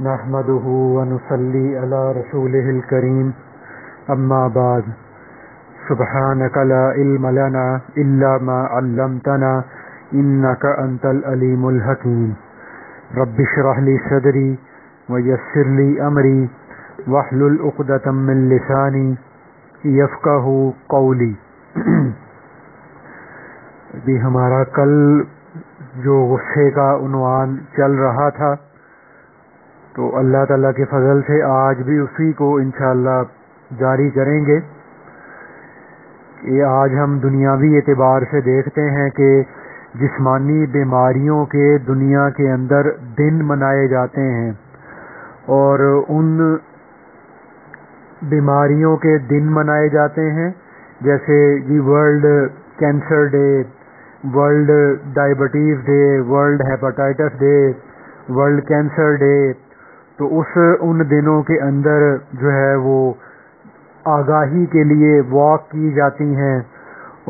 نحمده ونصلي على رسوله الكريم اما بعد سبحانك لا علم لنا الا ما علمتنا انك انت العليم الحكيم رب اشرح لي صدري ويسر لي امري واحلل عقدة من لساني يفقهوا قولي بھی ہمارا کل جو غصے کا عنوان چل رہا تھا تو اللہ تعالیٰ کے فضل سے آج بھی اسی کو انشاءاللہ جاری کریں گے کہ آج ہم دنیاوی اعتبار سے دیکھتے ہیں کہ جسمانی بیماریوں کے دنیا کے اندر دن منائے جاتے ہیں، اور ان بیماریوں کے دن منائے جاتے ہیں جیسے world cancer day, world diabetes day, world hepatitis day, world cancer day. تو ان دنوں کے اندر جو ہے وہ آگاہی کے لیے واک کی جاتی ہیں،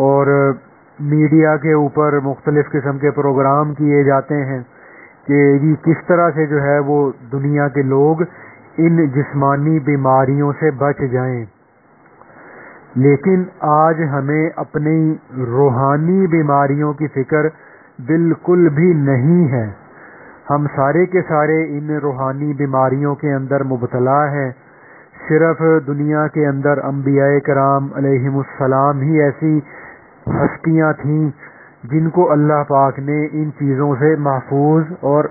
اور میڈیا کے اوپر مختلف قسم کے پروگرام کیے جاتے ہیں کہ یہ کس طرح سے جو ہے وہ دنیا کے لوگ ان جسمانی بیماریوں سے بچ جائیں۔ لیکن آج ہمیں اپنی روحانی بیماریوں کی فکر بالکل بھی نہیں ہے۔ ہم سارے کے سارے ان روحانی بیماریوں کے اندر مبتلا ہیں۔ صرف دنیا کے اندر انبیاء کرام علیہم السلام ہی ایسی ہستیاں تھیں جن کو اللہ پاک نے ان چیزوں سے محفوظ اور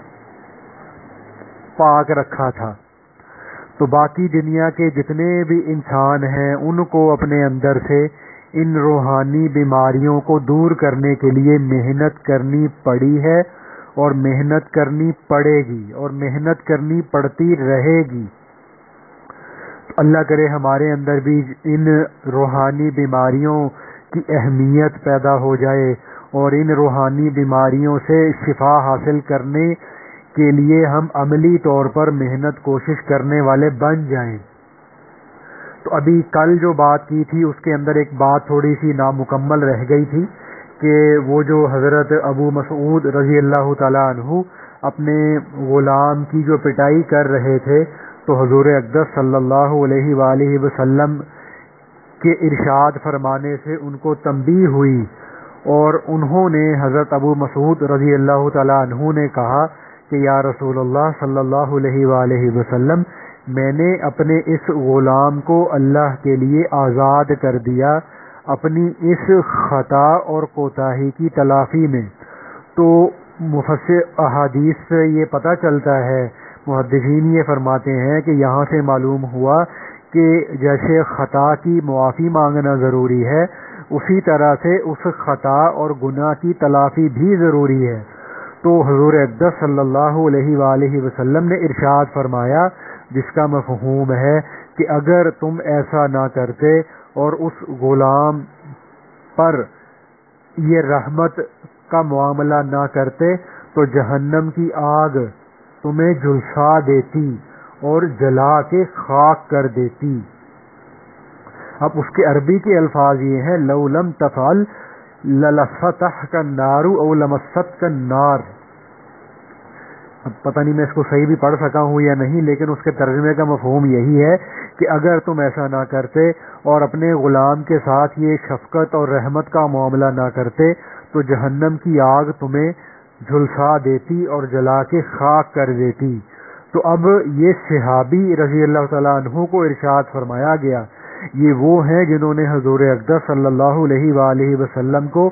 پاک رکھا تھا۔ تو باقی دنیا کے جتنے بھی انسان ہیں ان کو اپنے اندر سے ان روحانی بیماریوں کو دور کرنے کے لیے محنت کرنی پڑی ہے، اور محنت کرنی پڑے گی، اور محنت کرنی پڑتی رہے گی۔ اللہ کرے ہمارے اندر بھی ان روحانی بیماریوں کی اہمیت پیدا ہو جائے، اور ان روحانی بیماریوں سے شفا حاصل کرنے کے لیے ہم عملی طور پر محنت کوشش کرنے والے بن جائیں۔ تو ابھی کل جو بات کی تھی اس کے اندر ایک بات تھوڑی سی نامکمل رہ گئی تھی کہ وہ جو حضرت ابو مسعود رضی اللہ تعالیٰ عنہ اپنے غلام کی جو پٹائی کر رہے تھے، تو حضور اقدس صلی اللہ علیہ وآلہ وسلم کے ارشاد فرمانے سے ان کو تنبیہ ہوئی، اور انہوں نے حضرت ابو مسعود رضی اللہ تعالیٰ عنہ نے کہا کہ یا رسول اللہ صلی اللہ علیہ وآلہ وسلم، میں نے اپنے اس غلام کو اللہ کے لیے آزاد کر دیا اپنی اس خطا اور کوتاہی کی تلافی میں۔ تو مفسر احادیث سے یہ پتہ چلتا ہے، محدثین یہ فرماتے ہیں کہ یہاں سے معلوم ہوا کہ جیسے خطا کی معافی مانگنا ضروری ہے، اسی طرح سے اس خطا اور گناہ کی تلافی بھی ضروری ہے۔ تو حضور اقدس صلی اللہ علیہ وآلہ وسلم نے ارشاد فرمایا، جس کا مفہوم ہے کہ اگر تم ایسا نہ کرتے اور اس غلام پر یہ رحمت کا معاملہ نہ کرتے تو جہنم کی آگ تمہیں جھلسا دیتی اور جلا کے خاک کر دیتی۔ اب اس کے عربی کے الفاظ یہ ہیں، لو لم تفعل للفتحک النار او لمستک النار۔ اب پتہ نہیں میں اس کو صحیح بھی پڑھ سکا ہوں یا نہیں، لیکن اس کے ترجمے کا مفہوم یہی ہے کہ اگر تم ایسا نہ کرتے اور اپنے غلام کے ساتھ یہ شفقت اور رحمت کا معاملہ نہ کرتے تو جہنم کی آگ تمہیں جھلسا دیتی اور جلا کے خاک کر دیتی۔ تو اب یہ صحابی رضی اللہ تعالیٰ عنہ کو ارشاد فرمایا گیا، یہ وہ ہیں جنہوں نے حضور اقدس صلی اللہ علیہ وآلہ وسلم کو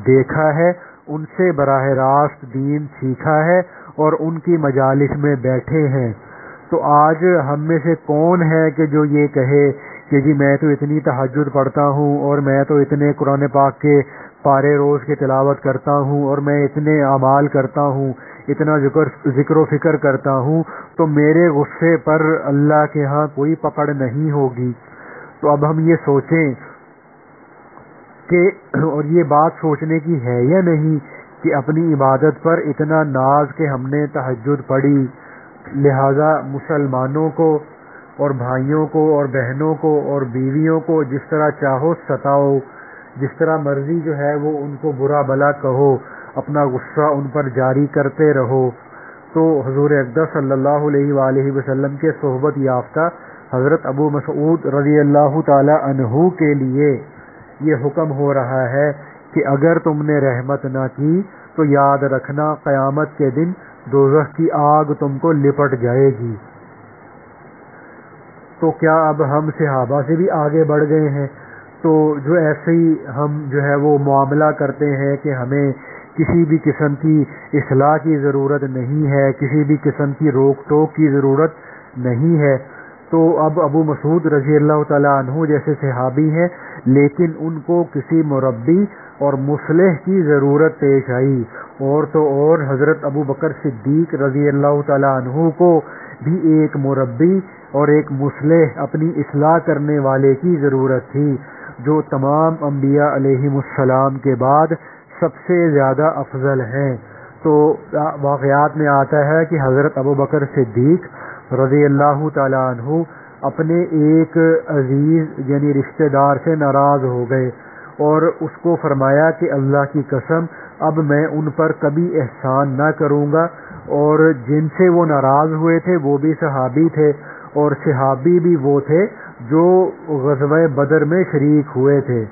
دیکھا ہے، ان سے براہ راست دین سیکھا ہے اور ان کی مجالس میں بیٹھے ہیں۔ تو آج ہم میں سے کون ہے کہ جو یہ کہے کہ جی میں تو اتنی تہجد پڑھتا ہوں، اور میں تو اتنے قرآن پاک کے پارے روز کی تلاوت کرتا ہوں، اور میں اتنے اعمال کرتا ہوں، اتنا ذکر و فکر کرتا ہوں، تو میرے غصے پر اللہ کے ہاں کوئی پکڑ نہیں ہوگی۔ تو اب ہم یہ سوچیں کہ، اور یہ بات سوچنے کی ہے یا نہیں کہ اپنی عبادت پر اتنا ناز کہ ہم نے تہجد پڑھی، لہذا مسلمانوں کو اور بھائیوں کو اور بہنوں کو اور بیویوں کو جس طرح چاہو ستاؤ، جس طرح مرضی جو ہے وہ ان کو برا بھلا کہو، اپنا غصہ ان پر جاری کرتے رہو، تو حضور اقدس صلی اللہ علیہ وآلہ وسلم کے صحبت یافتہ حضرت ابو مسعود رضی اللہ تعالی عنہ کے لیے یہ حکم ہو رہا ہے کہ اگر تم نے رحمت نہ کی تو یاد رکھنا قیامت کے دن دوزخ کی آگ تم کو لپٹ جائے گی۔ تو کیا اب ہم صحابہ سے بھی آگے بڑھ گئے ہیں؟ تو جو ایسے ہی ہم جو ہے وہ معاملہ کرتے ہیں کہ ہمیں کسی بھی قسم کی اصلاح کی ضرورت نہیں ہے، کسی بھی قسم کی روک ٹوک کی ضرورت نہیں ہے، تو اب ابو مسعود رضی اللہ تعالیٰ عنہ جیسے صحابی ہیں لیکن ان کو کسی مربی اور مصلح کی ضرورت پیش آئی، اور تو اور حضرت ابو بکر صدیق رضی اللہ تعالیٰ عنہ کو بھی ایک مربی اور ایک مصلح اپنی اصلاح کرنے والے کی ضرورت تھی، جو تمام انبیاء علیہم السلام کے بعد سب سے زیادہ افضل ہیں۔ تو واقعات میں آتا ہے کہ حضرت ابو بکر صدیق رضی اللہ تعالیٰ عنہ اپنے ایک عزیز یعنی رشتہ دار سے ناراض ہو گئے اور اس کو فرمایا کہ اللہ کی قسم اب میں ان پر کبھی احسان نہ کروں گا، اور جن سے وہ ناراض ہوئے تھے وہ بھی صحابی تھے، اور صحابی بھی وہ تھے جو غزوہ بدر میں شریک ہوئے تھے۔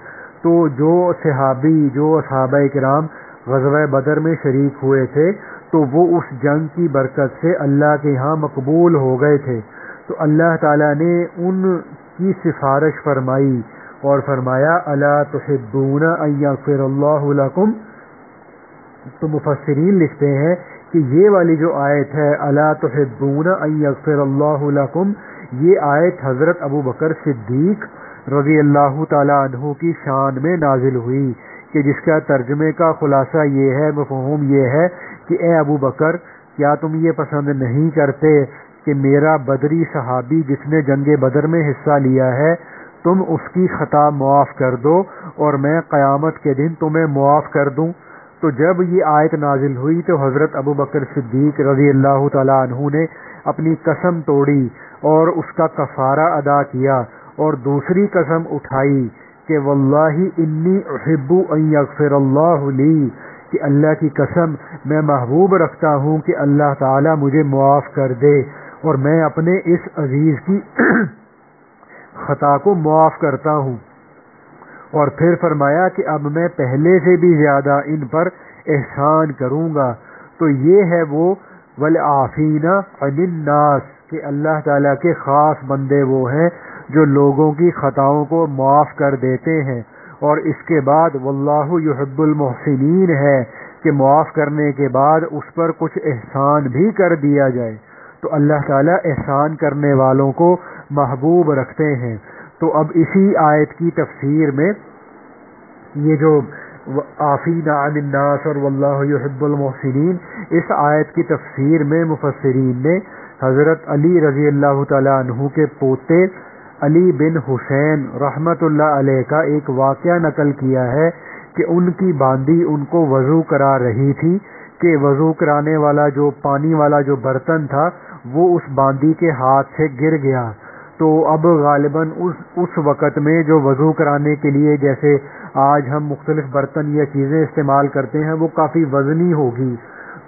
تو جو صحابی جو صحابہ کرام غزوہ بدر میں شریک ہوئے تھے تو وہ اس جنگ کی برکت سے اللہ کے ہاں مقبول ہو گئے تھے، تو اللہ تعالیٰ نے ان کی سفارش فرمائی اور فرمایا الا تحبون ان یغفر اللہ لکم۔ تو مفسرین لکھتے ہیں کہ یہ والی جو آیت ہے الا تحبون ان یغفر اللہ لکم، یہ آیت حضرت ابو بکر صدیق رضی اللہ تعالی عنہ کی شان میں نازل ہوئی، کہ جس کا ترجمے کا خلاصہ یہ ہے، مفہوم یہ ہے کہ اے ابو بکر، کیا تم یہ پسند نہیں کرتے کہ میرا بدری صحابی جس نے جنگ بدر میں حصہ لیا ہے تم اس کی خطا معاف کر دو اور میں قیامت کے دن تمہیں معاف کر دوں۔ تو جب یہ آیت نازل ہوئی تو حضرت ابو بکر صدیق رضی اللہ تعالی عنہ نے اپنی قسم توڑی اور اس کا کفارہ ادا کیا، اور دوسری قسم اٹھائی کہ واللہ انی احب ان یغفر اللہ لی، کہ اللہ کی قسم میں محبوب رکھتا ہوں کہ اللہ تعالی مجھے معاف کر دے اور میں اپنے اس عزیز کی خطا کو معاف کرتا ہوں۔ اور پھر فرمایا کہ اب میں پہلے سے بھی زیادہ ان پر احسان کروں گا۔ تو یہ ہے وہ والعافین عن الناس، کہ اللہ تعالیٰ کے خاص بندے وہ ہیں جو لوگوں کی خطاؤں کو معاف کر دیتے ہیں، اور اس کے بعد واللہ یحب المحسنین ہے کہ معاف کرنے کے بعد اس پر کچھ احسان بھی کر دیا جائے۔ تو اللہ تعالیٰ احسان کرنے والوں کو محبوب رکھتے ہیں۔ تو اب اسی آیت کی تفسیر میں یہ جو عافین عن الناس اور واللہ یحب المحسنین، اس آیت کی تفسیر میں مفسرین نے حضرت علی رضی اللہ تعالیٰ عنہ کے پوتے علی بن حسین رحمت اللہ علیہ کا ایک واقعہ نقل کیا ہے کہ ان کی باندی ان کو وضو کرا رہی تھی کہ وضو کرانے والا جو پانی والا جو برتن تھا وہ اس باندی کے ہاتھ سے گر گیا۔ تو اب غالباً اس وقت میں جو وضو کرانے کے لیے جیسے آج ہم مختلف برتن یا چیزیں استعمال کرتے ہیں وہ کافی وزنی ہوگی،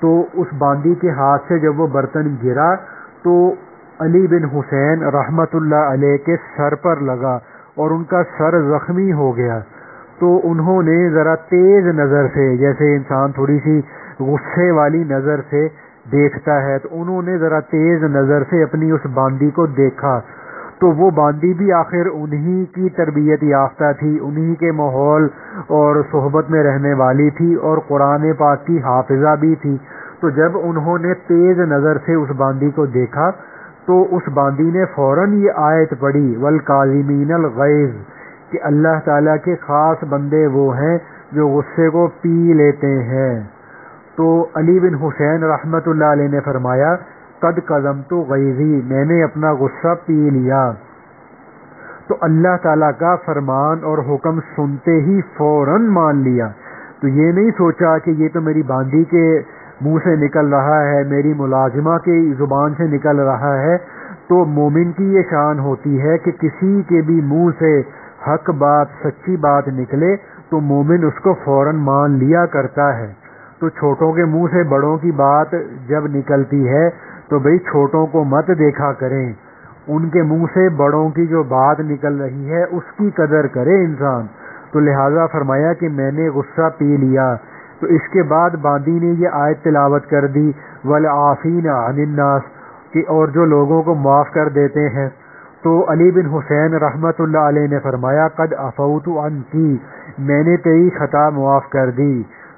تو اس باندی کے ہاتھ سے جب وہ برتن گرا تو علی بن حسین رحمت اللہ علیہ کے سر پر لگا اور ان کا سر زخمی ہو گیا۔ تو انہوں نے ذرا تیز نظر سے، جیسے انسان تھوڑی سی غصے والی نظر سے دیکھتا ہے، تو انہوں نے ذرا تیز نظر سے اپنی اس باندی کو دیکھا، تو وہ باندی بھی آخر انہی کی تربیت یافتہ تھی، انہی کے ماحول اور صحبت میں رہنے والی تھی اور قرآن پاک کی حافظہ بھی تھی۔ تو جب انہوں نے تیز نظر سے اس باندی کو دیکھا تو اس باندی نے فوراً یہ آیت پڑھی والکاظمین الغیظ، کہ اللہ تعالیٰ کے خاص بندے وہ ہیں جو غصے کو پی لیتے ہیں۔ تو علی بن حسین رحمت اللہ علیہ نے فرمایا قد قضمت غیظی، میں نے اپنا غصہ پی لیا۔ تو اللہ تعالیٰ کا فرمان اور حکم سنتے ہی فوراً مان لیا، تو یہ نہیں سوچا کہ یہ تو میری باندی کے منہ سے نکل رہا ہے، میری ملازمہ کی زبان سے نکل رہا ہے۔ تو مومن کی یہ شان ہوتی ہے کہ کسی کے بھی منہ سے حق بات، سچی بات نکلے تو مومن اس کو فوراً مان لیا کرتا ہے۔ تو چھوٹوں کے منہ سے بڑوں کی بات جب نکلتی ہے تو بھئی چھوٹوں کو مت دیکھا کریں، ان کے منہ سے بڑوں کی جو بات نکل رہی ہے اس کی قدر کرے انسان۔ تو لہٰذا فرمایا کہ میں نے غصہ پی لیا۔ تو اس کے بعد باندی نے یہ آیت تلاوت کر دی، والعافین عن الناس، کہ اور جو لوگوں کو معاف کر دیتے ہیں۔ تو علی بن حسین رحمت اللہ علیہ نے فرمایا قد عفوت عنکی، میں نے تیری خطا معاف کر دی۔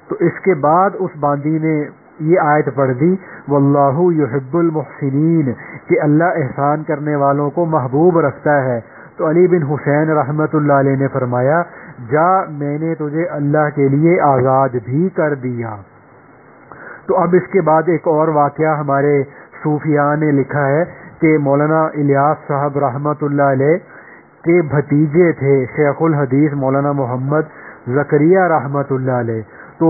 تو اس کے بعد اس باندی نے یہ آیت پڑھ دی واللہ یحب المحسنین، کہ اللہ احسان کرنے والوں کو محبوب رکھتا ہے۔ تو علی بن حسین رحمت اللہ علیہ نے فرمایا جا، میں نے تجھے اللہ کے لیے آزاد بھی کر دیا۔ تو اب اس کے بعد ایک اور واقعہ ہمارے صوفیاء نے لکھا ہے کہ مولانا الیاس صاحب رحمت اللہ علیہ کے بھتیجے تھے شیخ الحدیث مولانا محمد زکریا رحمت اللہ علیہ۔ تو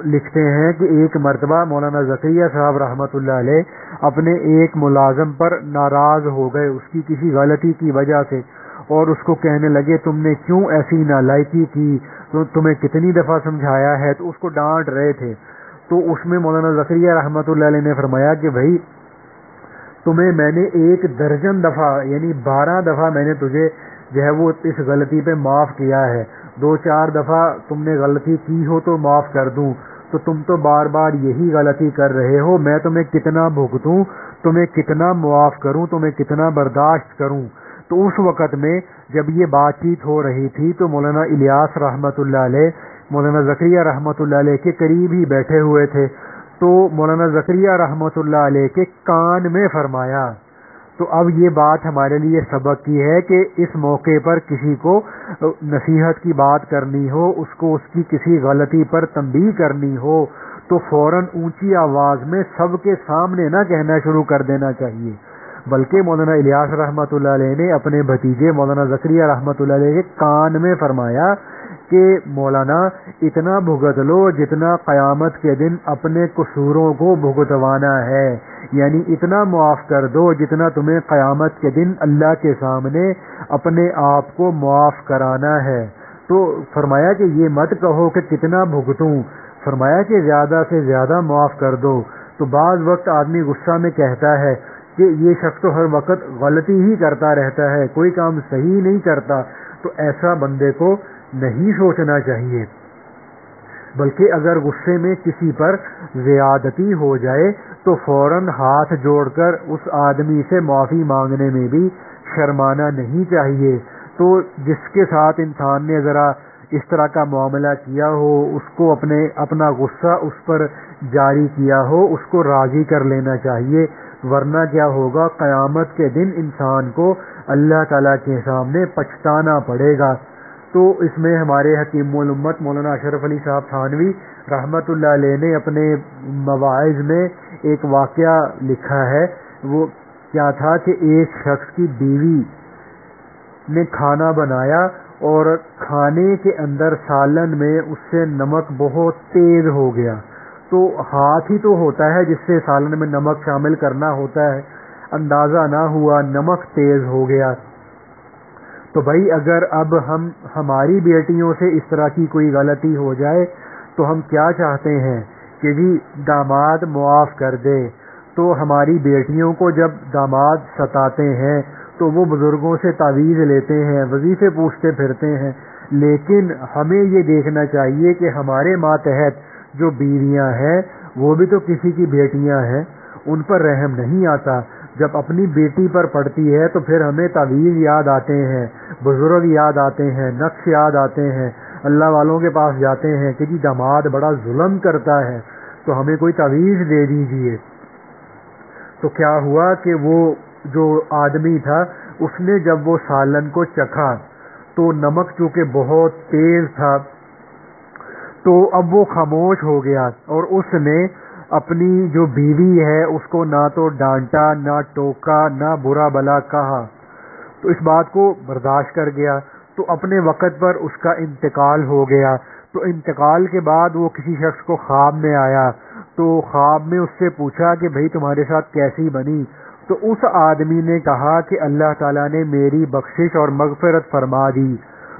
لکھتے ہیں کہ ایک مرتبہ مولانا زکریا صاحب رحمت اللہ علیہ اپنے ایک ملازم پر ناراض ہو گئے اس کی کسی غلطی کی وجہ سے، اور اس کو کہنے لگے تم نے کیوں ایسی نالائکی کی، تو تمہیں کتنی دفعہ سمجھایا ہے، تو اس کو ڈانٹ رہے تھے۔ تو اس میں مولانا زکریا رحمت اللہ علیہ نے فرمایا کہ بھائی تمہیں میں نے 1 درجن دفعہ یعنی 12 دفعہ میں نے تجھے جو ہے وہ اس غلطی پہ معاف کیا ہے، 2-4 دفعہ تم نے غلطی کی ہو تو معاف کر دوں، تو تم تو بار بار یہی غلطی کر رہے ہو، میں تمہیں کتنا بھگتوں، تمہیں کتنا معاف کروں، تمہیں کتنا برداشت کروں۔ تو اس وقت میں جب یہ بات چیت ہو رہی تھی تو مولانا الیاس رحمت اللہ علیہ مولانا زکریا رحمت اللہ علیہ کے قریب ہی بیٹھے ہوئے تھے۔ تو مولانا زکریا رحمت اللہ علیہ کے کان میں فرمایا۔ تو اب یہ بات ہمارے لیے سبق کی ہے کہ اس موقع پر کسی کو نصیحت کی بات کرنی ہو، اس کو اس کی کسی غلطی پر تنبیہ کرنی ہو تو فوراً اونچی آواز میں سب کے سامنے نہ کہنا شروع کر دینا چاہیے، بلکہ مولانا الیاس رحمت اللہ علیہ نے اپنے بھتیجے مولانا زکریا رحمت اللہ علیہ کے کان میں فرمایا کہ مولانا اتنا بھگت لو جتنا قیامت کے دن اپنے قصوروں کو بھگتوانا ہے، یعنی اتنا معاف کر دو جتنا تمہیں قیامت کے دن اللہ کے سامنے اپنے آپ کو معاف کرانا ہے۔ تو فرمایا کہ یہ مت کہو کہ کتنا بھگتوں، فرمایا کہ زیادہ سے زیادہ معاف کر دو۔ تو بعض وقت آدمی غصہ میں کہتا ہے کہ یہ شخص تو ہر وقت غلطی ہی کرتا رہتا ہے، کوئی کام صحیح نہیں کرتا، تو ایسا بندے کو نہیں سوچنا چاہیے، بلکہ اگر غصے میں کسی پر زیادتی ہو جائے تو فوراً ہاتھ جوڑ کر اس آدمی سے معافی مانگنے میں بھی شرمانا نہیں چاہیے۔ تو جس کے ساتھ انسان نے ذرا اس طرح کا معاملہ کیا ہو، اس کو اپنا غصہ اس پر جاری کیا ہو، اس کو راضی کر لینا چاہیے، ورنہ کیا ہوگا قیامت کے دن انسان کو اللہ تعالیٰ کے سامنے پچھتانا پڑے گا۔ تو اس میں ہمارے حکیم الامت مولانا اشرف علی صاحب تھانوی رحمت اللہ علیہ نے اپنے مواعظ میں ایک واقعہ لکھا ہے۔ وہ کیا تھا کہ ایک شخص کی بیوی نے کھانا بنایا اور کھانے کے اندر سالن میں اس سے نمک بہت تیز ہو گیا۔ تو ہاتھ ہی تو ہوتا ہے جس سے سالن میں نمک شامل کرنا ہوتا ہے، اندازہ نہ ہوا نمک تیز ہو گیا۔ تو بھائی اگر اب ہماری بیٹیوں سے اس طرح کی کوئی غلطی ہو جائے تو ہم کیا چاہتے ہیں کہ جی داماد معاف کر دے۔ تو ہماری بیٹیوں کو جب داماد ستاتے ہیں تو وہ بزرگوں سے تعویذ لیتے ہیں، وظیفے پوچھتے پھرتے ہیں، لیکن ہمیں یہ دیکھنا چاہیے کہ ہمارے ماتحت جو بیویاں ہیں وہ بھی تو کسی کی بیٹیاں ہیں، ان پر رحم نہیں آتا۔ جب اپنی بیٹی پر پڑتی ہے تو پھر ہمیں تعویذ یاد آتے ہیں، بزرگ یاد آتے ہیں، نقش یاد آتے ہیں، اللہ والوں کے پاس جاتے ہیں کہ جی داماد بڑا ظلم کرتا ہے تو ہمیں کوئی تعویذ دے دیجیے۔ تو کیا ہوا کہ وہ جو آدمی تھا اس نے جب وہ سالن کو چکھا تو نمک چونکہ بہت تیز تھا تو اب وہ خاموش ہو گیا، اور اس نے اپنی جو بیوی ہے اس کو نہ تو ڈانٹا، نہ ٹوکا، نہ برا بلا کہا، تو اس بات کو برداشت کر گیا۔ تو اپنے وقت پر اس کا انتقال ہو گیا۔ تو انتقال کے بعد وہ کسی شخص کو خواب میں آیا تو خواب میں اس سے پوچھا کہ بھئی تمہارے ساتھ کیسی بنی؟ تو اس آدمی نے کہا کہ اللہ تعالیٰ نے میری بخشش اور مغفرت فرما دی۔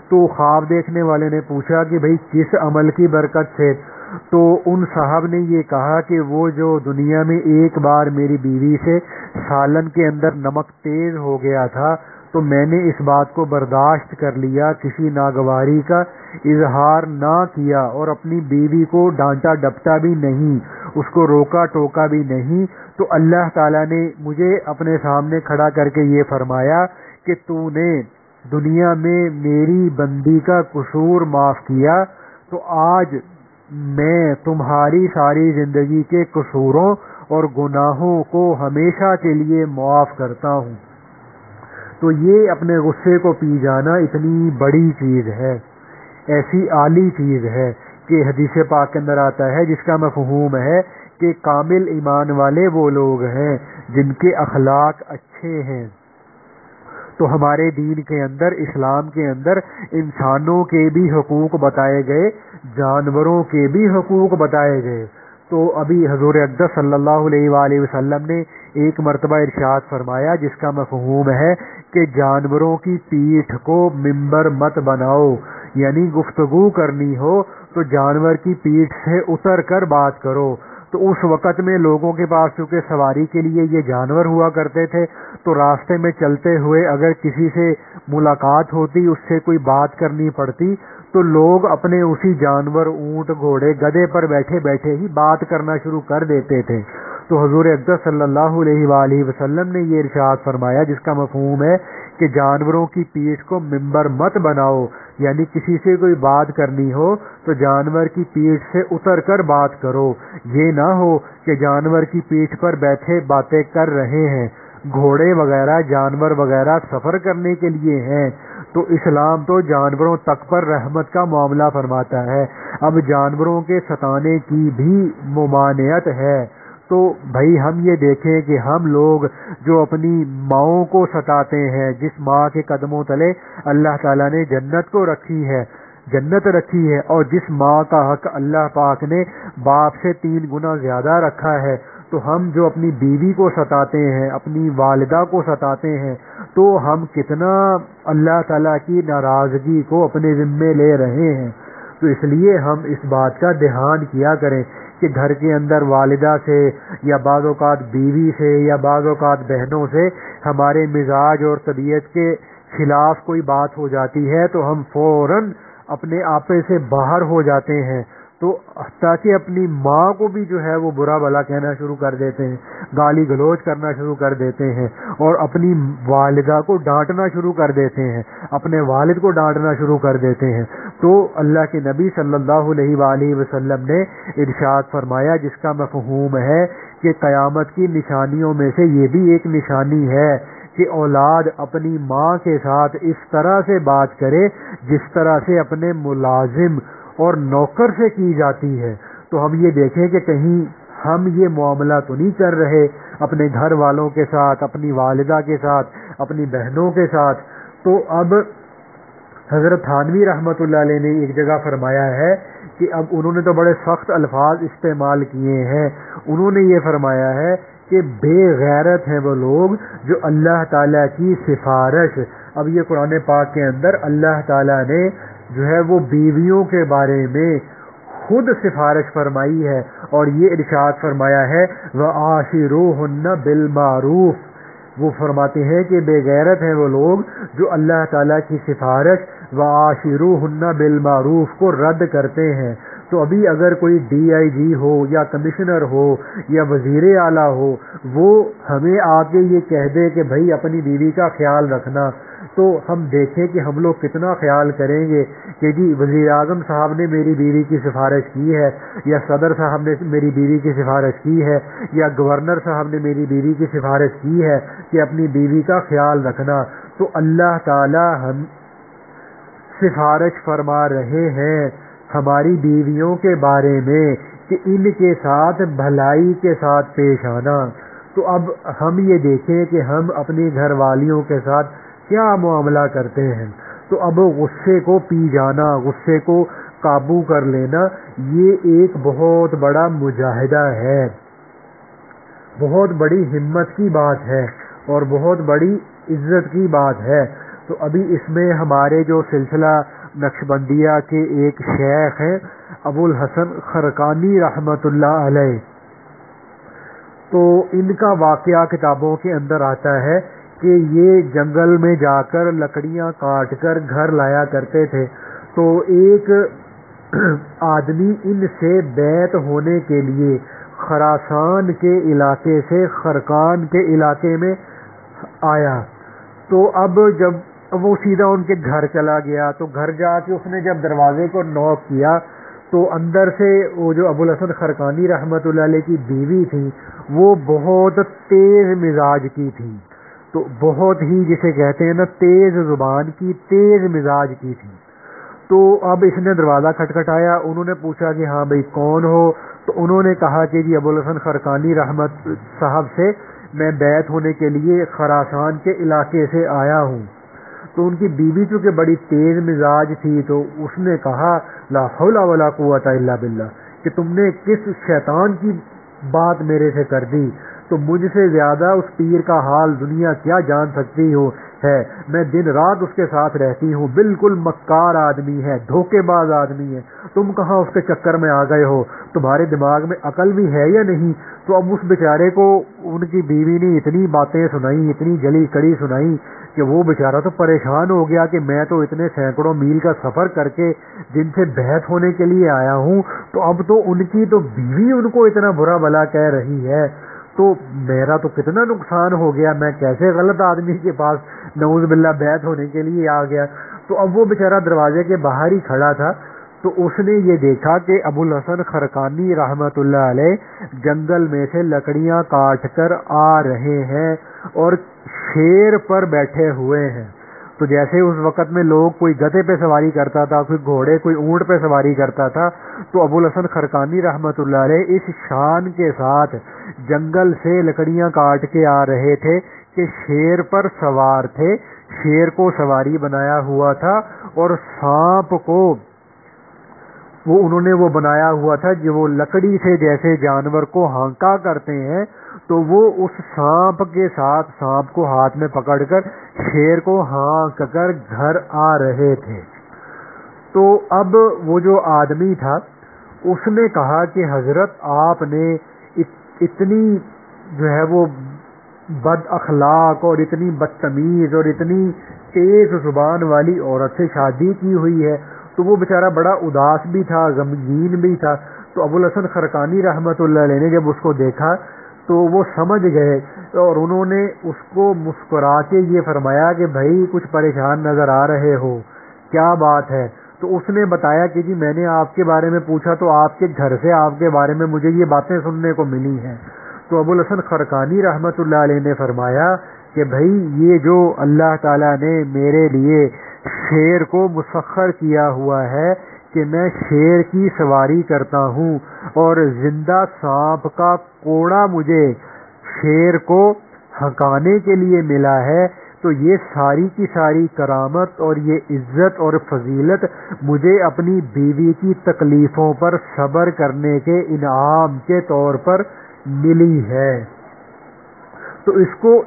تو خواب دیکھنے والے نے پوچھا کہ بھئی کس عمل کی برکت سے؟ تو ان صاحب نے یہ کہا کہ وہ جو دنیا میں ایک بار میری بیوی سے سالن کے اندر نمک تیز ہو گیا تھا، تو میں نے اس بات کو برداشت کر لیا، کسی ناگواری کا اظہار نہ کیا اور اپنی بیوی کو ڈانٹا ڈپٹا بھی نہیں، اس کو روکا ٹوکا بھی نہیں۔ تو اللہ تعالیٰ نے مجھے اپنے سامنے کھڑا کر کے یہ فرمایا کہ تو نے دنیا میں میری بندی کا قصور معاف کیا، تو آج میں تمہاری ساری زندگی کے قصوروں اور گناہوں کو ہمیشہ کے لیے معاف کرتا ہوں۔ تو یہ اپنے غصے کو پی جانا اتنی بڑی چیز ہے، ایسی اعلی چیز ہے کہ حدیث پاک کے اندر آتا ہے جس کا مفہوم ہے کہ کامل ایمان والے وہ لوگ ہیں جن کے اخلاق اچھے ہیں۔ تو ہمارے دین کے اندر، اسلام کے اندر انسانوں کے بھی حقوق بتائے گئے، جانوروں کے بھی حقوق بتائے گئے۔ تو ابھی حضور اقدس صلی اللہ علیہ وآلہ وسلم نے ایک مرتبہ ارشاد فرمایا جس کا مفہوم ہے کہ جانوروں کی پیٹھ کو منبر مت بناؤ، یعنی گفتگو کرنی ہو تو جانور کی پیٹھ سے اتر کر بات کرو۔ تو اس وقت میں لوگوں کے پاس چونکہ سواری کے لیے یہ جانور ہوا کرتے تھے، تو راستے میں چلتے ہوئے اگر کسی سے ملاقات ہوتی، اس سے کوئی بات کرنی پڑتی، تو لوگ اپنے اسی جانور، اونٹ، گھوڑے، گدھے پر بیٹھے بیٹھے ہی بات کرنا شروع کر دیتے تھے۔ تو حضور اقدس صلی اللہ علیہ وآلہ وسلم نے یہ ارشاد فرمایا جس کا مفہوم ہے کہ جانوروں کی پیٹھ کو منبر مت بناؤ، یعنی کسی سے کوئی بات کرنی ہو تو جانور کی پیٹھ سے اتر کر بات کرو۔ یہ نہ ہو کہ جانور کی پیٹھ پر بیٹھے باتیں کر رہے ہیں۔ گھوڑے وغیرہ، جانور وغیرہ سفر کرنے کے لیے ہیں، تو اسلام تو جانوروں تک پر رحمت کا معاملہ فرماتا ہے۔ اب جانوروں کے ستانے کی بھی ممانعت ہے، تو بھائی ہم یہ دیکھیں کہ ہم لوگ جو اپنی ماؤں کو ستاتے ہیں، جس ماں کے قدموں تلے اللہ تعالیٰ نے جنت رکھی ہے، اور جس ماں کا حق اللہ پاک نے باپ سے 3 گنا زیادہ رکھا ہے، تو ہم جو اپنی بیوی کو ستاتے ہیں، اپنی والدہ کو ستاتے ہیں، تو ہم کتنا اللہ تعالیٰ کی ناراضگی کو اپنے ذمے لے رہے ہیں۔ تو اس لیے ہم اس بات کا دھیان کیا کریں کہ گھر کے اندر والدہ سے یا بعض اوقات بیوی سے یا بعض اوقات بہنوں سے ہمارے مزاج اور طبیعت کے خلاف کوئی بات ہو جاتی ہے تو ہم فوراً اپنے آپے سے باہر ہو جاتے ہیں، تو تاکہ اپنی ماں کو بھی جو ہے وہ برا بھلا کہنا شروع کر دیتے ہیں، گالی گلوچ کرنا شروع کر دیتے ہیں، اور اپنی والدہ کو ڈانٹنا شروع کر دیتے ہیں، اپنے والد کو ڈانٹنا شروع کر دیتے ہیں۔ تو اللہ کے نبی صلی اللہ علیہ وآلہ وسلم نے ارشاد فرمایا جس کا مفہوم ہے کہ قیامت کی نشانیوں میں سے یہ بھی ایک نشانی ہے کہ اولاد اپنی ماں کے ساتھ اس طرح سے بات کرے جس طرح سے اپنے ملازم اور نوکر سے کی جاتی ہے۔ تو ہم یہ دیکھیں کہ کہیں ہم یہ معاملہ تو نہیں کر رہے اپنے گھر والوں کے ساتھ، اپنی والدہ کے ساتھ، اپنی بہنوں کے ساتھ۔ تو اب حضرت تھانوی رحمۃ اللہ علیہ نے ایک جگہ فرمایا ہے کہ اب انہوں نے تو بڑے سخت الفاظ استعمال کیے ہیں، انہوں نے یہ فرمایا ہے کہ بے غیرت ہیں وہ لوگ جو اللہ تعالیٰ کی سفارش، اب یہ قرآن پاک کے اندر اللہ تعالیٰ نے جو ہے وہ بیویوں کے بارے میں خود سفارش فرمائی ہے، اور یہ ارشاد فرمایا ہے وَعَاشِرُوهُنَّ بِالْمَعْرُوفِ۔ وہ فرماتے ہیں کہ بے غیرت ہیں وہ لوگ جو اللہ تعالیٰ کی سفارش وَعَاشِرُوهُنَّ بِالْمَعْرُوفِ کو رد کرتے ہیں۔ تو ابھی اگر کوئی DIG ہو یا کمشنر ہو یا وزیر اعلیٰ ہو، وہ ہمیں آ کے یہ کہہ دے کہ بھائی اپنی بیوی کا خیال رکھنا، تو ہم دیکھیں کہ ہم لوگ کتنا خیال کریں گے کہ جی وزیر اعظم صاحب نے میری بیوی کی سفارش کی ہے، یا صدر صاحب نے میری بیوی کی سفارش کی ہے، یا گورنر صاحب نے میری بیوی کی سفارش کی ہے کہ اپنی بیوی کا خیال رکھنا۔ تو اللہ تعالی ہم سفارش فرما رہے ہیں ہماری بیویوں کے بارے میں کہ ان کے ساتھ بھلائی کے ساتھ پیش آنا۔ تو اب ہم یہ دیکھیں کہ ہم اپنی گھر والیوں کے ساتھ کیا معاملہ کرتے ہیں۔ تو اب غصے کو پی جانا، غصے کو قابو کر لینا، یہ ایک بہت بڑا مجاہدہ ہے، بہت بڑی ہمت کی بات ہے اور بہت بڑی عزت کی بات ہے۔ تو ابھی اس میں ہمارے جو سلسلہ نقشبندیہ کے ایک شیخ ہیں ابو الحسن خرقانی رحمۃ اللہ علیہ، تو ان کا واقعہ کتابوں کے اندر آتا ہے کہ یہ جنگل میں جا کر لکڑیاں کاٹ کر گھر لایا کرتے تھے. تو ایک آدمی ان سے بیعت ہونے کے لیے خراسان کے علاقے سے خرقان کے علاقے میں آیا. تو اب جب وہ سیدھا ان کے گھر چلا گیا، تو گھر جا کے اس نے جب دروازے کو نوک کیا تو اندر سے وہ جو ابو الحسن خرقانی رحمۃ اللہ علیہ کی بیوی تھی وہ بہت تیز مزاج کی تھی. تو بہت ہی جسے کہتے ہیں نا تیز زبان کی، تیز مزاج کی تھی. تو اب اس نے دروازہ کھٹکھٹایا، انہوں نے پوچھا کہ ہاں بھائی کون ہو؟ تو انہوں نے کہا کہ جی ابو الحسن خرقانی رحمت صاحب سے میں بیعت ہونے کے لیے خراسان کے علاقے سے آیا ہوں. تو ان کی بیوی چونکہ بڑی تیز مزاج تھی تو اس نے کہا لا حول ولا قوت الا باللہ، کہ تم نے کس شیطان کی بات میرے سے کر دی، تو مجھ سے زیادہ اس پیر کا حال دنیا کیا جان سکتی ہو ہے. میں دن رات اس کے ساتھ رہتی ہوں، بالکل مکار آدمی ہے، دھوکے باز آدمی ہے. تم کہاں اس کے چکر میں آ گئے ہو؟ تمہارے دماغ میں عقل بھی ہے یا نہیں؟ تو اب اس بیچارے کو ان کی بیوی نے اتنی باتیں سنائی، اتنی جلی کڑی سنائی کہ وہ بیچارہ تو پریشان ہو گیا کہ میں تو اتنے سینکڑوں میل کا سفر کر کے جن سے بیعت ہونے کے لیے آیا ہوں، تو اب تو ان کی تو بیوی ان کو اتنا برا بھلا کہہ رہی ہے، تو میرا تو کتنا نقصان ہو گیا، میں کیسے غلط آدمی کے پاس نعوذ باللہ بیعت ہونے کے لیے آ گیا. تو اب وہ بیچارہ دروازے کے باہر ہی کھڑا تھا. تو اس نے یہ دیکھا کہ ابو الحسن خرقانی رحمت اللہ علیہ جنگل میں سے لکڑیاں کاٹ کر آ رہے ہیں اور شیر پر بیٹھے ہوئے ہیں. تو جیسے اس وقت میں لوگ کوئی گدھے پہ سواری کرتا تھا، کوئی گھوڑے، کوئی اونٹ پہ سواری کرتا تھا، تو ابو الحسن خرقانی رحمت اللہ علیہ اس شان کے ساتھ جنگل سے لکڑیاں کاٹ کے آ رہے تھے کہ شیر پر سوار تھے. شیر کو سواری بنایا ہوا تھا اور سانپ کو وہ انہوں نے وہ بنایا ہوا تھا جو وہ لکڑی سے جیسے جانور کو ہانکا کرتے ہیں، تو وہ اس سانپ کے ساتھ سانپ کو ہاتھ میں پکڑ کر شیر کو ہانک کر گھر آ رہے تھے. تو اب وہ جو آدمی تھا اس نے کہا کہ حضرت آپ نے اتنی جو ہے وہ بد اخلاق اور اتنی بدتمیز اور اتنی تیز زبان والی عورت سے شادی کی ہوئی ہے. تو وہ بیچارہ بڑا اداس بھی تھا، غمگین بھی تھا. تو ابو الحسن خرقانی رحمت اللہ علیہ نے جب اس کو دیکھا تو وہ سمجھ گئے اور انہوں نے اس کو مسکرا کے یہ فرمایا کہ بھائی کچھ پریشان نظر آ رہے ہو، کیا بات ہے؟ تو اس نے بتایا کہ جی میں نے آپ کے بارے میں پوچھا تو آپ کے گھر سے آپ کے بارے میں مجھے یہ باتیں سننے کو ملی ہیں. تو ابو الحسن خرقانی رحمت اللہ علیہ نے فرمایا کہ بھائی یہ جو اللہ تعالیٰ نے میرے لیے شیر کو مسخر کیا ہوا ہے کہ میں شیر کی سواری کرتا ہوں اور زندہ سانپ کا کوڑا مجھے شیر کو ہکانے کے لیے ملا ہے، تو یہ ساری کی ساری کرامت اور یہ عزت اور فضیلت مجھے اپنی بیوی کی تکلیفوں پر صبر کرنے کے انعام کے طور پر ملی ہے. تو اس کو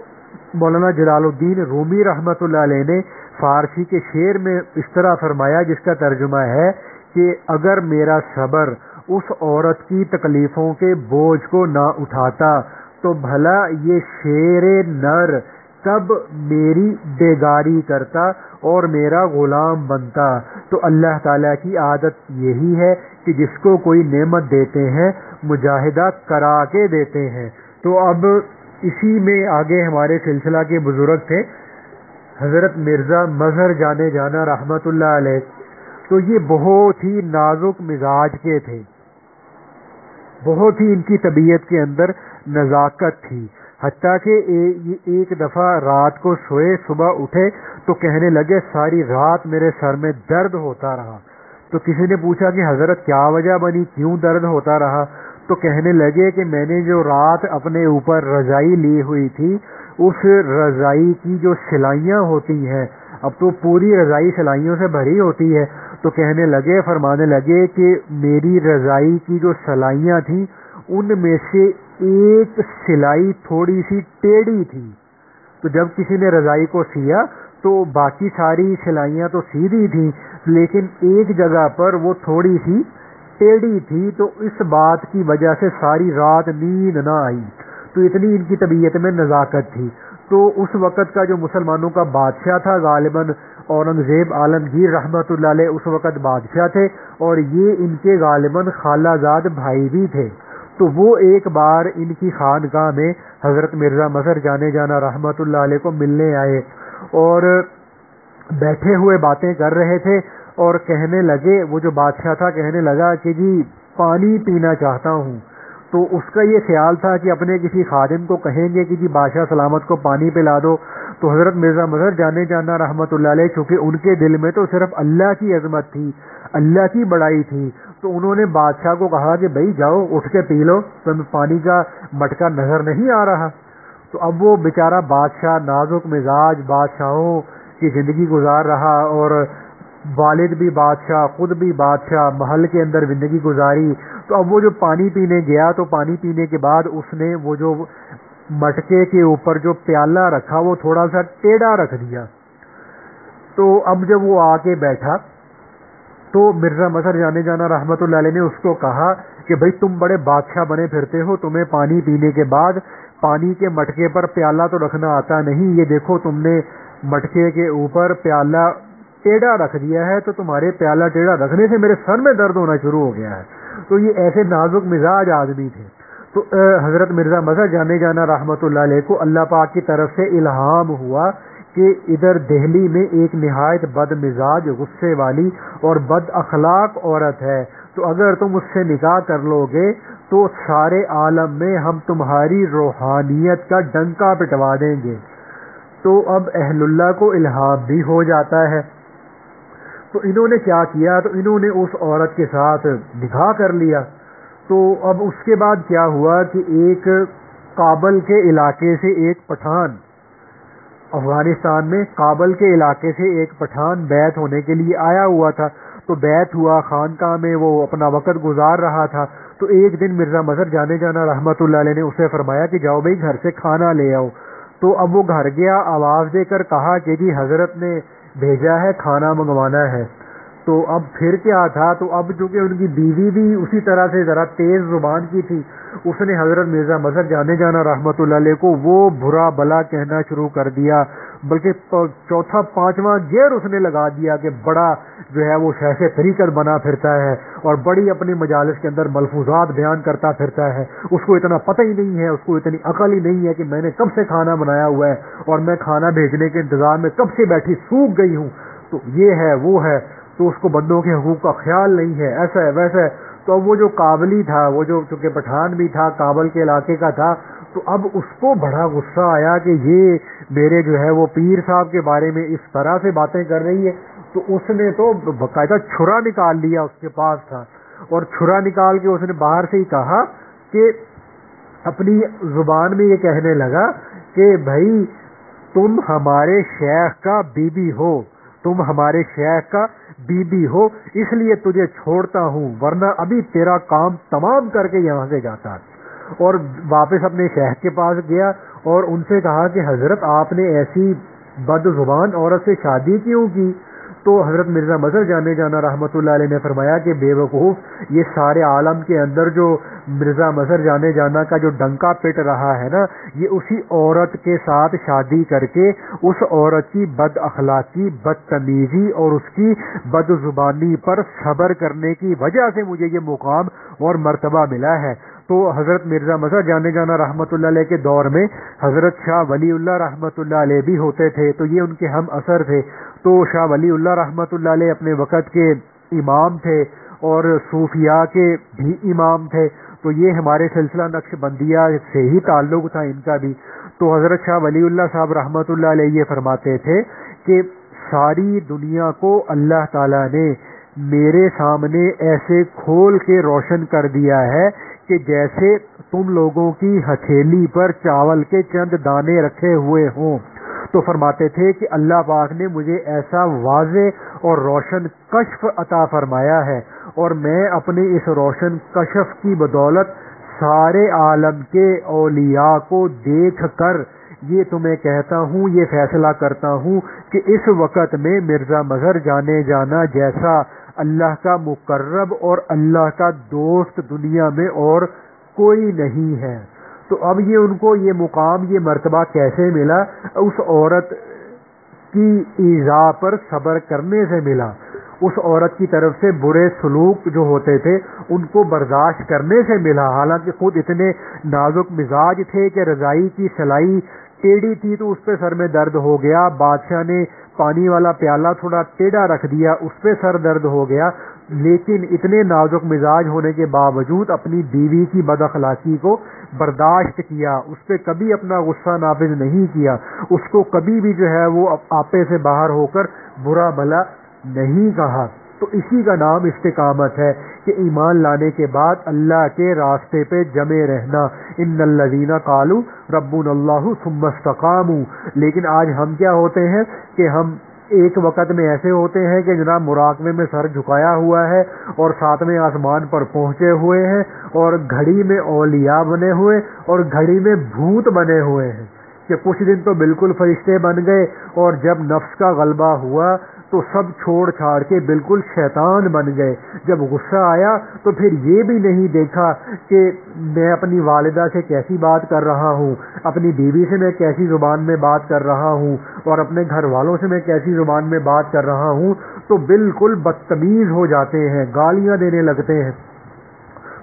مولانا جلال الدین رومی رحمت اللہ علیہ نے فارسی کے شعر میں اس طرح فرمایا جس کا ترجمہ ہے کہ اگر میرا صبر اس عورت کی تکلیفوں کے بوجھ کو نہ اٹھاتا تو بھلا یہ شیر نر کب میری بیگاری کرتا اور میرا غلام بنتا. تو اللہ تعالیٰ کی عادت یہی ہے کہ جس کو کوئی نعمت دیتے ہیں مجاہدہ کرا کے دیتے ہیں. تو اب اسی میں آگے ہمارے سلسلہ کے بزرگ تھے حضرت مرزا مظہر جانے جانا رحمت اللہ علیہ. تو یہ بہت ہی نازک مزاج کے تھے، بہت ہی ان کی طبیعت کے اندر نزاکت تھی، حتیٰ کہ ایک دفعہ رات کو سوئے، صبح اٹھے تو کہنے لگے ساری رات میرے سر میں درد ہوتا رہا. تو کسی نے پوچھا کہ حضرت کیا وجہ بنی، کیوں درد ہوتا رہا؟ تو کہنے لگے کہ میں نے جو رات اپنے اوپر رضائی لی ہوئی تھی اس رضائی کی جو سلائیاں ہوتی ہیں، اب تو پوری رضائی سلائیوں سے بھری ہوتی ہے، تو کہنے لگے، فرمانے لگے کہ میری رضائی کی جو سلائیاں تھیں ان میں سے ایک سلائی تھوڑی سی ٹیڑھی تھی. تو جب کسی نے رضائی کو سیا تو باقی ساری سلائیاں تو سیدھی تھیں، لیکن ایک جگہ پر وہ تھوڑی سی ٹیڑھی تھی، تو اس بات کی وجہ سے ساری رات نیند نہ آئی۔ تو اتنی ان کی طبیعت میں نزاکت تھی۔ تو اس وقت کا جو مسلمانوں کا بادشاہ تھا، غالباً اورنگزیب عالمگیر رحمۃ اللہ علیہ اس وقت بادشاہ تھے، اور یہ ان کے غالباً خالہ زاد بھائی بھی تھے۔ تو وہ ایک بار ان کی خانقاہ میں حضرت مرزا مظہر جانے جانا رحمۃ اللہ علیہ کو ملنے آئے، اور بیٹھے ہوئے باتیں کر رہے تھے، اور کہنے لگے، وہ جو بادشاہ تھا کہنے لگا کہ جی پانی پینا چاہتا ہوں۔ تو اس کا یہ خیال تھا کہ اپنے کسی خادم کو کہیں گے کہ جی بادشاہ سلامت کو پانی پلا دو۔ تو حضرت مرزا مظہر جانے جانا رحمۃ اللہ علیہ، چونکہ ان کے دل میں تو صرف اللہ کی عظمت تھی، اللہ کی بڑائی تھی، تو انہوں نے بادشاہ کو کہا کہ بھائی جاؤ اٹھ کے پی لو، تمہیں پانی کا مٹکا نظر نہیں آ رہا؟ تو اب وہ بیچارہ بادشاہ نازک مزاج بادشاہوں کی زندگی گزار رہا، اور والد بھی بادشاہ، خود بھی بادشاہ، محل کے اندر زندگی گزاری۔ تو اب وہ جو پانی پینے گیا، تو پانی پینے کے بعد اس نے وہ جو مٹکے کے اوپر جو پیالہ رکھا وہ تھوڑا سا ٹیڑھا رکھ دیا۔ تو اب جب وہ آ کے بیٹھا تو مرزا مظہر جانے جانا رحمۃ اللہ علیہ نے اس کو کہا کہ بھائی تم بڑے بادشاہ بنے پھرتے ہو، تمہیں پانی پینے کے بعد پانی کے مٹکے پر پیالہ تو رکھنا آتا نہیں، یہ دیکھو تم نے مٹکے کے اوپر پیالہ ٹیڑھا رکھ دیا ہے، تو تمہارے پیالہ ٹیڑھا رکھنے سے میرے سر میں درد ہونا شروع ہو گیا ہے۔ تو یہ ایسے نازک مزاج آدمی تھے۔ تو حضرت مرزا مظہر جانے جانا رحمۃ اللہ علیہ کو اللہ پاک کی طرف سے الہام ہوا کہ ادھر دہلی میں ایک نہایت بد مزاج، غصے والی اور بد اخلاق عورت ہے، تو اگر تم اس سے نکاح کر لو گے تو سارے عالم میں ہم تمہاری روحانیت کا ڈنکا پٹوا دیں گے۔ تو اب اہل اللہ کو الہام بھی ہو جاتا ہے۔ تو انہوں نے کیا کیا، تو انہوں نے اس عورت کے ساتھ نکاح کر لیا۔ تو اب اس کے بعد کیا ہوا کہ ایک کابل کے علاقے سے ایک پٹھان، افغانستان میں کابل کے علاقے سے ایک پٹھان بیعت ہونے کے لیے آیا ہوا تھا۔ تو بیعت ہوا، خانقاہ میں وہ اپنا وقت گزار رہا تھا۔ تو ایک دن مرزا مظہر جانے جانا رحمۃ اللہ علیہ نے اسے فرمایا کہ جاؤ بھائی گھر سے کھانا لے آؤ۔ تو اب وہ گھر گیا، آواز دے کر کہا کہ جی حضرت نے بھیجا ہے، کھانا منگوانا ہے۔ تو اب پھر کیا تھا، تو اب چونکہ ان کی بیوی بھی اسی طرح سے ذرا تیز زبان کی تھی، اس نے حضرت مرزا مظہر جانے جانا رحمۃ اللہ علیہ کو وہ برا بلا کہنا شروع کر دیا، بلکہ چوتھا پانچواں گیئر اس نے لگا دیا کہ بڑا جو ہے وہ شیخ طریقت بنا پھرتا ہے، اور بڑی اپنی مجالس کے اندر ملفوظات بیان کرتا پھرتا ہے، اس کو اتنا پتہ ہی نہیں ہے، اس کو اتنی عقل ہی نہیں ہے کہ میں نے کب سے کھانا بنایا ہوا ہے، اور میں کھانا بھیجنے کے انتظار میں کب سے بیٹھی سوکھ گئی ہوں، تو یہ ہے وہ ہے، تو اس کو بندوں کے حقوق کا خیال نہیں ہے، ایسا ہے ویسا ہے۔ تو اب وہ جو کابلی تھا، وہ جو چونکہ پٹھان بھی تھا، کابل کے علاقے کا تھا، تو اب اس کو بڑا غصہ آیا کہ یہ میرے جو ہے وہ پیر صاحب کے بارے میں اس طرح سے باتیں کر رہی ہے۔ تو اس نے تو باقاعدہ چھرا نکال لیا، اس کے پاس تھا، اور چھرا نکال کے اس نے باہر سے ہی کہا کہ اپنی زبان میں یہ کہنے لگا کہ بھائی تم ہمارے شیخ کا بی بی ہو، تم ہمارے شیخ کا بی بی ہو، اس لیے تجھے چھوڑتا ہوں، ورنہ ابھی تیرا کام تمام کر کے یہاں سے جاتا۔ اور واپس اپنے شیخ کے پاس گیا اور ان سے کہا کہ حضرت آپ نے ایسی بد زبان عورت سے شادی کیوں کی؟ تو حضرت مرزا مظہر جانے جانا رحمۃ اللہ علیہ نے فرمایا کہ بے وقوف، یہ سارے عالم کے اندر جو مرزا مظہر جانے جانا کا جو ڈنکا پٹ رہا ہے نا، یہ اسی عورت کے ساتھ شادی کر کے اس عورت کی بد اخلاقی، بدتمیزی اور اس کی بد زبانی پر صبر کرنے کی وجہ سے مجھے یہ مقام اور مرتبہ ملا ہے۔ تو حضرت مرزا مظہر جانے جانا رحمۃ اللہ علیہ کے دور میں حضرت شاہ ولی اللہ رحمۃ اللہ علیہ بھی ہوتے تھے، تو یہ ان کے ہم اثر تھے۔ تو شاہ ولی اللہ رحمۃ اللہ علیہ اپنے وقت کے امام تھے اور صوفیاء کے بھی امام تھے، تو یہ ہمارے سلسلہ نقش بندیہ سے ہی تعلق تھا ان کا بھی۔ تو حضرت شاہ ولی اللہ صاحب رحمۃ اللہ علیہ یہ فرماتے تھے کہ ساری دنیا کو اللہ تعالیٰ نے میرے سامنے ایسے کھول کے روشن کر دیا ہے کہ جیسے تم لوگوں کی ہتھیلی پر چاول کے چند دانے رکھے ہوئے ہوں۔ تو فرماتے تھے کہ اللہ پاک نے مجھے ایسا واضح اور روشن کشف عطا فرمایا ہے، اور میں اپنے اس روشن کشف کی بدولت سارے عالم کے اولیاء کو دیکھ کر یہ تمہیں کہتا ہوں، یہ فیصلہ کرتا ہوں کہ اس وقت میں مرزا مظہر جانے جانا جیسا اللہ کا مقرب اور اللہ کا دوست دنیا میں اور کوئی نہیں ہے۔ تو اب یہ ان کو یہ مقام، یہ مرتبہ کیسے ملا؟ اس عورت کی ایذا پر صبر کرنے سے ملا، اس عورت کی طرف سے برے سلوک جو ہوتے تھے ان کو برداشت کرنے سے ملا۔ حالانکہ خود اتنے نازک مزاج تھے کہ رضائی کی سلائی ٹیڑھی تھی تو اس پہ سر میں درد ہو گیا، بادشاہ نے پانی والا پیالہ تھوڑا ٹیڑھا رکھ دیا، اس پہ سر درد ہو گیا، لیکن اتنے نازک مزاج ہونے کے باوجود اپنی بیوی کی بد اخلاقی کو برداشت کیا، اس پہ کبھی اپنا غصہ نافذ نہیں کیا، اس کو کبھی بھی جو ہے وہ آپے سے باہر ہو کر برا بھلا نہیں کہا۔ تو اسی کا نام استقامت ہے کہ ایمان لانے کے بعد اللہ کے راستے پہ جمے رہنا۔ ان الذین قالوا ربنا اللہ ثم استقاموا۔ لیکن آج ہم کیا ہوتے ہیں کہ ہم ایک وقت میں ایسے ہوتے ہیں کہ جناب مراقبے میں سر جھکایا ہوا ہے اور ساتویں آسمان پر پہنچے ہوئے ہیں، اور گھڑی میں اولیاء بنے ہوئے اور گھڑی میں بھوت بنے ہوئے ہیں کہ کچھ دن تو بالکل فرشتے بن گئے، اور جب نفس کا غلبہ ہوا تو سب چھوڑ چھاڑ کے بالکل شیطان بن گئے۔ جب غصہ آیا تو پھر یہ بھی نہیں دیکھا کہ میں اپنی والدہ سے کیسی بات کر رہا ہوں، اپنی بیوی سے میں کیسی زبان میں بات کر رہا ہوں، اور اپنے گھر والوں سے میں کیسی زبان میں بات کر رہا ہوں، تو بالکل بدتمیز ہو جاتے ہیں، گالیاں دینے لگتے ہیں۔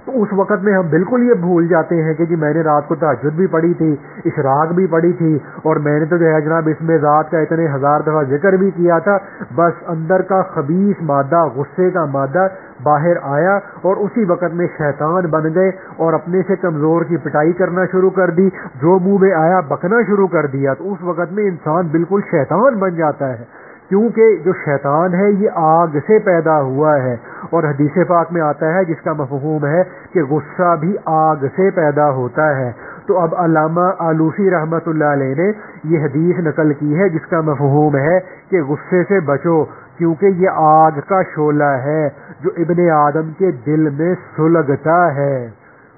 تو اس وقت میں ہم بالکل یہ بھول جاتے ہیں کہ جی میں نے رات کو تہجد بھی پڑھی تھی، اشراق بھی پڑھی تھی، اور میں نے تو جو ہے جناب اسم ذات کا اتنے ہزار دفعہ ذکر بھی کیا تھا۔ بس اندر کا خبیث مادہ، غصے کا مادہ باہر آیا، اور اسی وقت میں شیطان بن گئے اور اپنے سے کمزور کی پٹائی کرنا شروع کر دی، جو منہ میں آیا بکنا شروع کر دیا۔ تو اس وقت میں انسان بالکل شیطان بن جاتا ہے، کیونکہ جو شیطان ہے یہ آگ سے پیدا ہوا ہے، اور حدیث پاک میں آتا ہے جس کا مفہوم ہے کہ غصہ بھی آگ سے پیدا ہوتا ہے۔ تو اب علامہ آلوسی رحمۃ اللہ علیہ نے یہ حدیث نقل کی ہے جس کا مفہوم ہے کہ غصے سے بچو، کیونکہ یہ آگ کا شعلہ ہے جو ابن آدم کے دل میں سلگتا ہے۔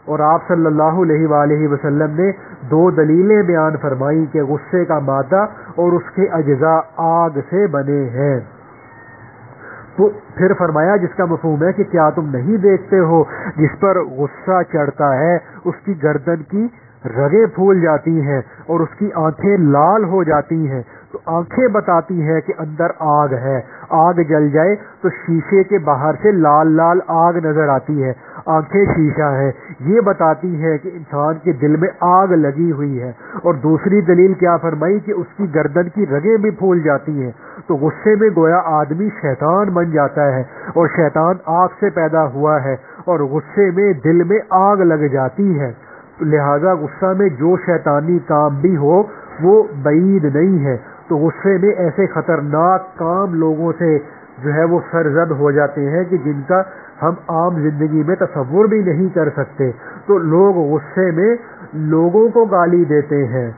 اور آپ صلی اللہ علیہ وآلہ وسلم نے 2 دلیلیں بیان فرمائی کہ غصے کا مادہ اور اس کے اجزاء آگ سے بنے ہیں۔ تو پھر فرمایا جس کا مفہوم ہے کہ کیا تم نہیں دیکھتے ہو جس پر غصہ چڑھتا ہے اس کی گردن کی رگیں پھول جاتی ہیں اور اس کی آنکھیں لال ہو جاتی ہیں۔ تو آنکھیں بتاتی ہیں کہ اندر آگ ہے، آگ جل جائے تو شیشے کے باہر سے لال لال آگ نظر آتی ہے، آنکھیں شیشہ ہے، یہ بتاتی ہے کہ انسان کے دل میں آگ لگی ہوئی ہے۔ اور دوسری دلیل کیا فرمائی کہ اس کی گردن کی رگیں بھی پھول جاتی ہیں۔ تو غصے میں گویا آدمی شیطان بن جاتا ہے، اور شیطان آگ سے پیدا ہوا ہے، اور غصے میں دل میں آگ لگ جاتی ہے۔ لہذا غصہ میں جو شیطانی کام بھی ہو وہ بعید نہیں ہے۔ تو غصے میں ایسے خطرناک کام لوگوں سے جو ہے وہ سرزد ہو جاتے ہیں کہ جن کا ہم عام زندگی میں تصور بھی نہیں کر سکتے۔ تو لوگ غصے میں لوگوں کو گالی دیتے ہیں،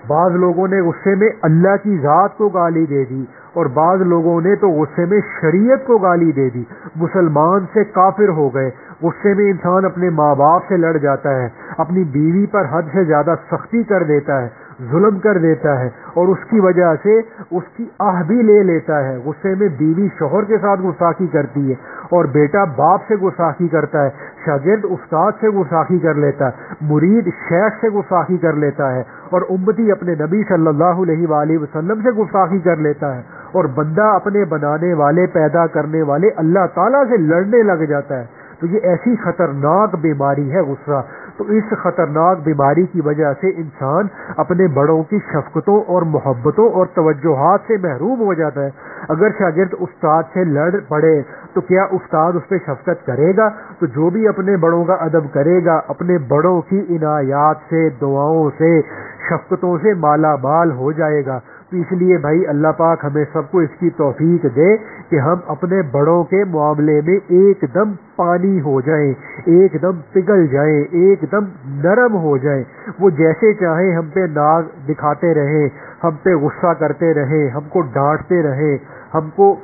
بعض لوگوں نے غصے میں اللہ کی ذات کو گالی دے دی، اور بعض لوگوں نے تو غصے میں شریعت کو گالی دے دی، مسلمان سے کافر ہو گئے۔ غصے میں انسان اپنے ماں باپ سے لڑ جاتا ہے، اپنی بیوی پر حد سے زیادہ سختی کر دیتا ہے، ظلم کر دیتا ہے، اور اس کی وجہ سے اس کی آہ بھی لے لیتا ہے۔ غصے میں بیوی شوہر کے ساتھ گستاخی کرتی ہے، اور بیٹا باپ سے گستاخی کرتا ہے، شاگرد استاد سے گستاخی کر لیتا ہے، مرید شیخ سے گستاخی کر لیتا ہے، اور امتی اپنے نبی صلی اللہ علیہ وآلہ وسلم سے گستاخی کر لیتا ہے، اور بندہ اپنے بنانے والے، پیدا کرنے والے اللہ تعالیٰ سے لڑنے لگ جاتا ہے۔ تو یہ ایسی خطرناک بیماری ہے غصہ۔ تو اس خطرناک بیماری کی وجہ سے انسان اپنے بڑوں کی شفقتوں اور محبتوں اور توجہات سے محروم ہو جاتا ہے۔ اگر شاگرد استاد سے لڑ پڑے تو کیا استاد اس پہ شفقت کرے گا؟ تو جو بھی اپنے بڑوں کا ادب کرے گا اپنے بڑوں کی عنایات سے، دعاؤں سے، شفقتوں سے مالا مال ہو جائے گا۔ تو اس لیے بھائی اللہ پاک ہمیں سب کو اس کی توفیق دے کہ ہم اپنے بڑوں کے معاملے میں ایک دم پانی ہو جائیں، ایک دم پگھل جائیں، ایک دم نرم ہو جائیں۔ وہ جیسے چاہیں ہم پہ ناز دکھاتے رہیں، ہم پہ غصہ کرتے رہیں، ہم کو ڈانٹتے رہیں، ہم کو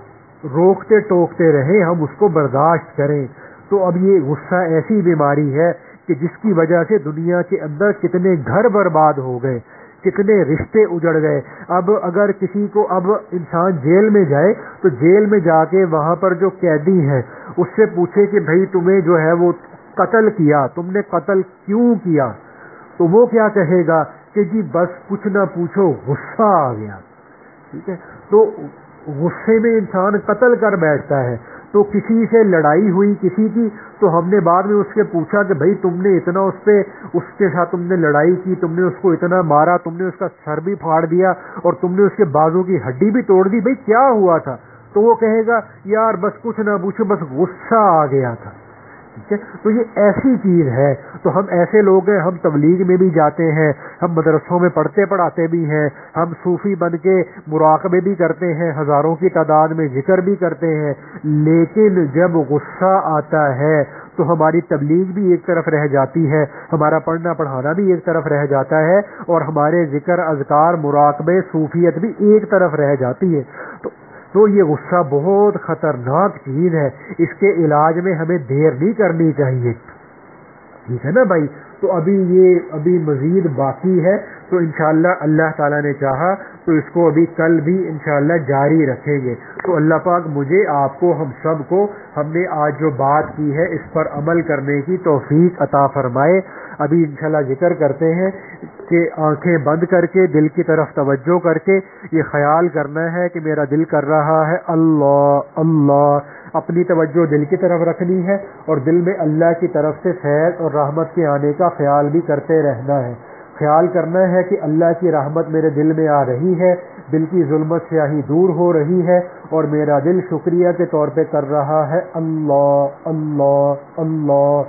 روکتے ٹوکتے رہیں، ہم اس کو برداشت کریں۔ تو اب یہ غصہ ایسی بیماری ہے کہ جس کی وجہ سے دنیا کے اندر کتنے گھر برباد ہو گئے، کتنے رشتے اجڑ گئے. اب اگر کسی کو اب انسان جیل میں جائے تو جیل میں جا کے وہاں پر جو قیدی ہے اس سے پوچھے کہ بھائی تمہیں جو ہے وہ قتل کیا, تم نے قتل کیوں کیا, تو وہ کیا کہے گا کہ جی بس کچھ نہ پوچھو, غصہ آ گیا. ٹھیک ہے, تو غصے میں انسان قتل کر بیٹھتا ہے. تو کسی سے لڑائی ہوئی کسی کی, تو ہم نے بعد میں اس سے پوچھا کہ بھائی تم نے اتنا اس کے ساتھ تم نے لڑائی کی, تم نے اس کو اتنا مارا, تم نے اس کا سر بھی پھاڑ دیا اور تم نے اس کے بازو کی ہڈی بھی توڑ دی, بھائی کیا ہوا تھا؟ تو وہ کہے گا یار بس کچھ نہ پوچھو, بس غصہ آ گیا تھا. ٹھیک ہے, تو یہ ایسی چیز ہے. تو ہم ایسے لوگ ہیں, ہم تبلیغ میں بھی جاتے ہیں, ہم مدرسوں میں پڑھتے پڑھاتے بھی ہیں, ہم صوفی بن کے مراقبے بھی کرتے ہیں, ہزاروں کی تعداد میں ذکر بھی کرتے ہیں, لیکن جب غصہ آتا ہے تو ہماری تبلیغ بھی ایک طرف رہ جاتی ہے, ہمارا پڑھنا پڑھانا بھی ایک طرف رہ جاتا ہے, اور ہمارے ذکر اذکار مراقبے صوفیت بھی ایک طرف رہ جاتی ہے. تو یہ غصہ بہت خطرناک چیز ہے, اس کے علاج میں ہمیں دیر نہیں کرنی چاہیے. ٹھیک ہے نا بھائی؟ تو ابھی مزید باقی ہے, تو انشاءاللہ اللہ تعالیٰ نے چاہا تو اس کو ابھی کل بھی انشاءاللہ جاری رکھیں گے. تو اللہ پاک مجھے, آپ کو, ہم سب کو, ہم نے آج جو بات کی ہے اس پر عمل کرنے کی توفیق عطا فرمائے. ابھی انشاءاللہ ذکر کرتے ہیں کہ آنکھیں بند کر کے دل کی طرف توجہ کر کے یہ خیال کرنا ہے کہ میرا دل کر رہا ہے اللہ اللہ. اپنی توجہ دل کی طرف رکھنی ہے اور دل میں اللہ کی طرف سے فیض اور رحمت کے آنے کا خیال بھی کرتے رہنا ہے. خیال کرنا ہے کہ اللہ کی رحمت میرے دل میں آ رہی ہے, دل کی ظلمت سیاہی دور ہو رہی ہے, اور میرا دل شکریہ کے طور پہ کر رہا ہے اللہ اللہ اللہ.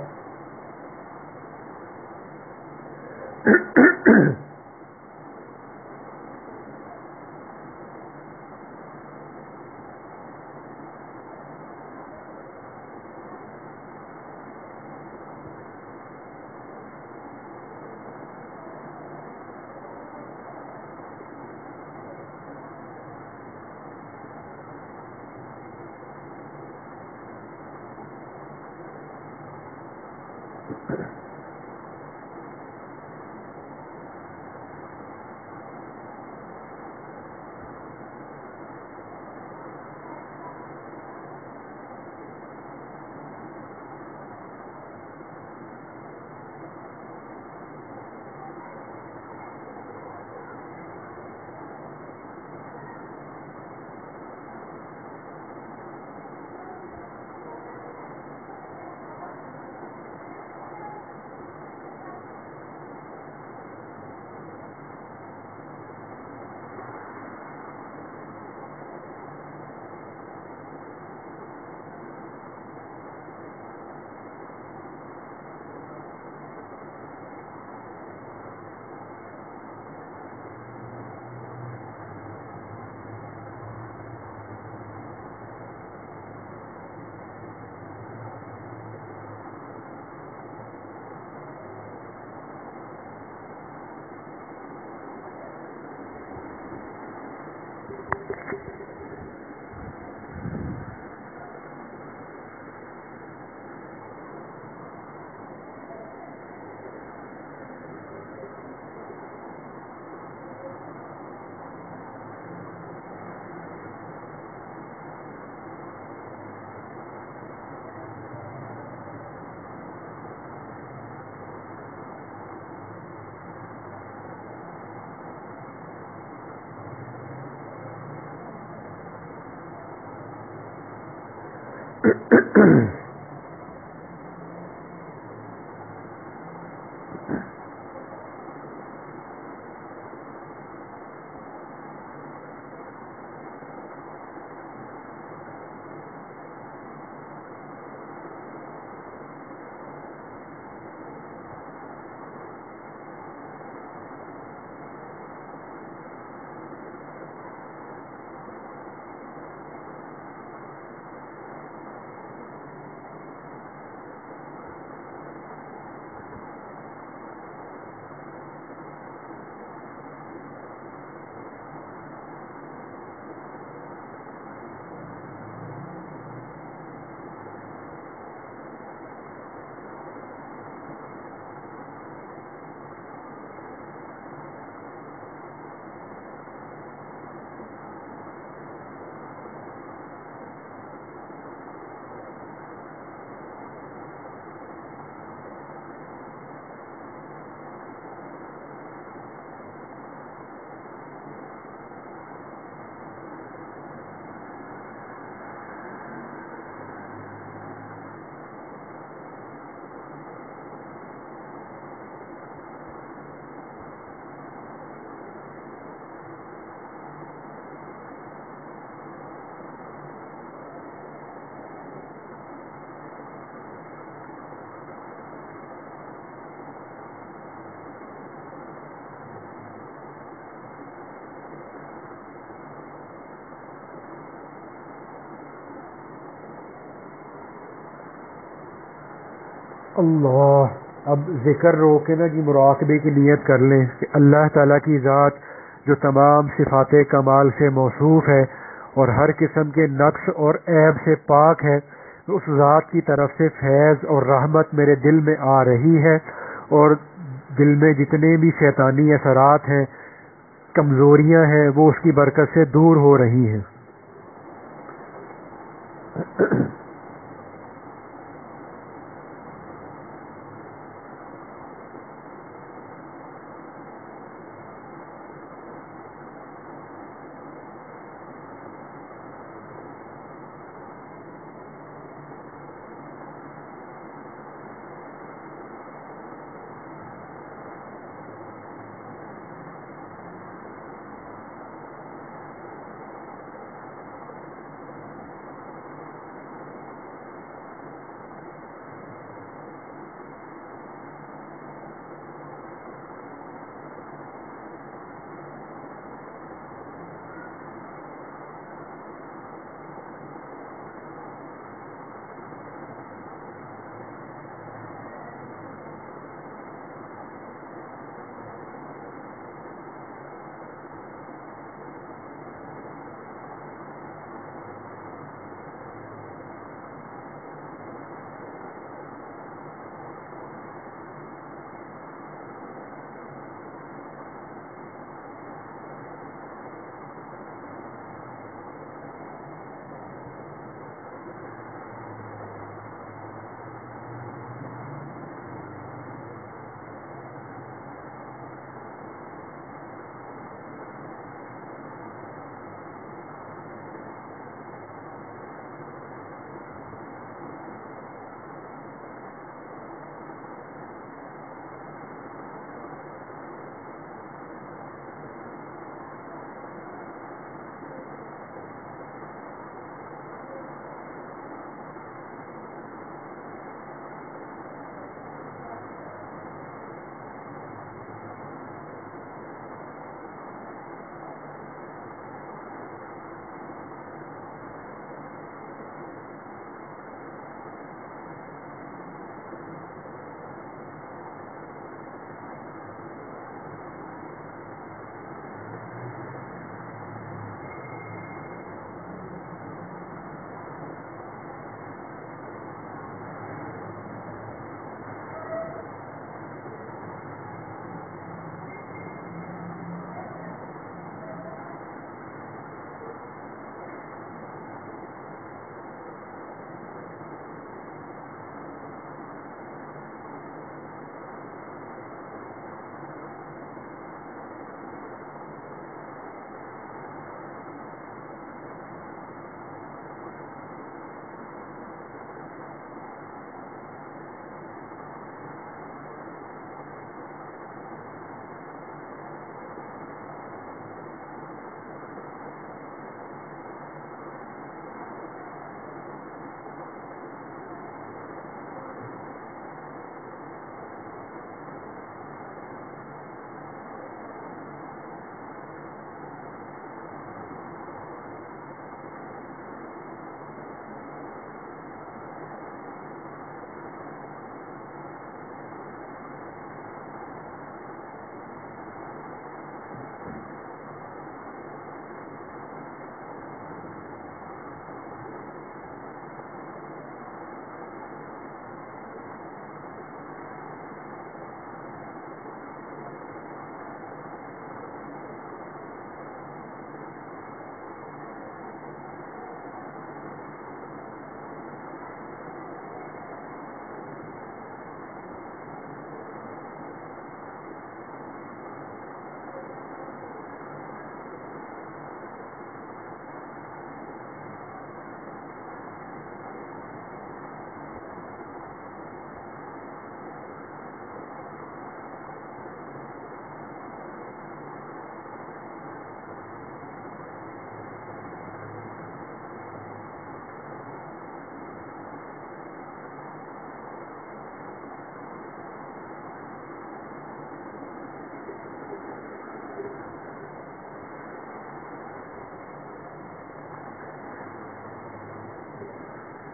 اللہ، اب ذکر روک کے نا جی مراقبے کی نیت کر لیں کہ اللہ تعالیٰ کی ذات جو تمام صفات کمال سے موصوف ہے اور ہر قسم کے نقص اور عیب سے پاک ہے، اس ذات کی طرف سے فیض اور رحمت میرے دل میں آ رہی ہے، اور دل میں جتنے بھی شیطانی اثرات ہیں، کمزوریاں ہیں، وہ اس کی برکت سے دور ہو رہی ہیں۔